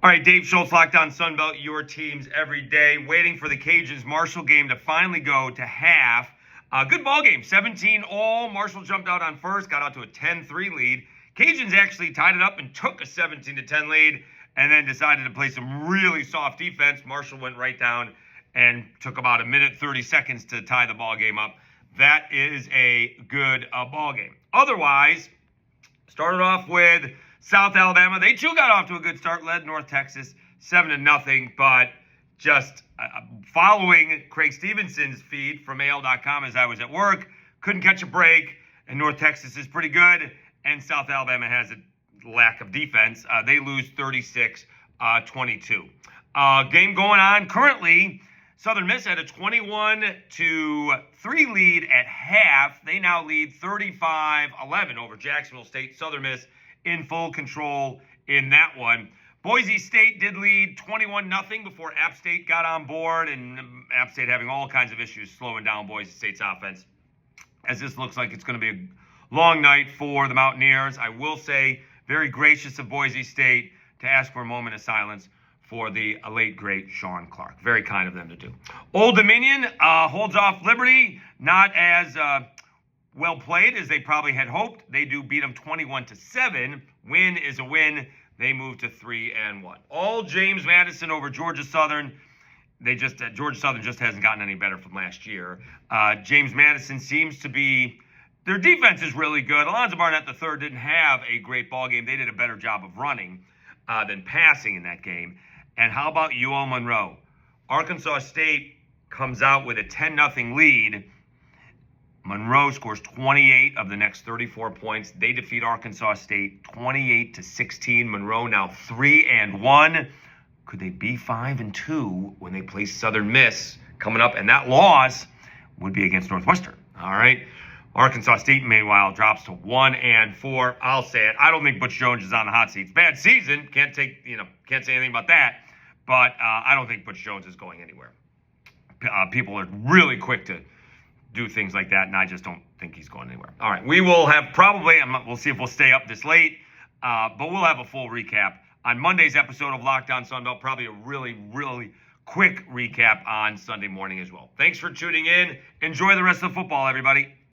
All right, Dave Schultz, Locked On Sunbelt, your teams every day. Waiting for the Cajuns Marshall game to finally go to half. Good ball game, 17-all. Marshall jumped out on first, got out to a 10-3 lead. Cajuns actually tied it up and took a 17-10 lead, and then decided to play some really soft defense. Marshall went right down and took about a minute 30 seconds to tie the ball game up. That is a good ball game. Otherwise, started off with South Alabama. They too got off to a good start, led North Texas 7-0, but just following Craig Stevenson's feed from AL.com as I was at work, couldn't catch a break, and North Texas is pretty good, and South Alabama has a lack of defense. They lose 36-22. Game going on currently. Southern Miss had a 21-3 lead at half. They now lead 35-11 over Jacksonville State. Southern Miss in full control in that one. Boise State did lead 21-0 before App State got on board, and App State having all kinds of issues slowing down Boise State's offense, as this looks like it's going to be a long night for the Mountaineers. I will say, very gracious of Boise State to ask for a moment of silence for the late, great Sean Clark. Very kind of them to do. Old Dominion holds off Liberty, not as well played as they probably had hoped. They do beat them 21-7. Win is a win. They move to 3-1. All James Madison over Georgia Southern. Georgia Southern just hasn't gotten any better from last year. James Madison seems to be, their defense is really good. Alonzo Barnett III didn't have a great ball game. They did a better job of running than passing in that game. And how about UL Monroe? Arkansas State comes out with a 10-0 lead. Monroe scores 28 of the next 34 points. They defeat Arkansas State 28-16. Monroe now 3-1. Could they be 5-2 when they play Southern Miss coming up? And that loss would be against Northwestern. All right. Arkansas State, meanwhile, drops to 1-4. I'll say it. I don't think Butch Jones is on the hot seat. It's bad season. Can't say anything about that. But I don't think Butch Jones is going anywhere. People are really quick to do things like that, and I just don't think he's going anywhere. All right, we will have we'll see if we'll stay up this late, but we'll have a full recap on Monday's episode of Locked On Sunbelt, probably a really, really quick recap on Sunday morning as well. Thanks for tuning in. Enjoy the rest of the football, everybody.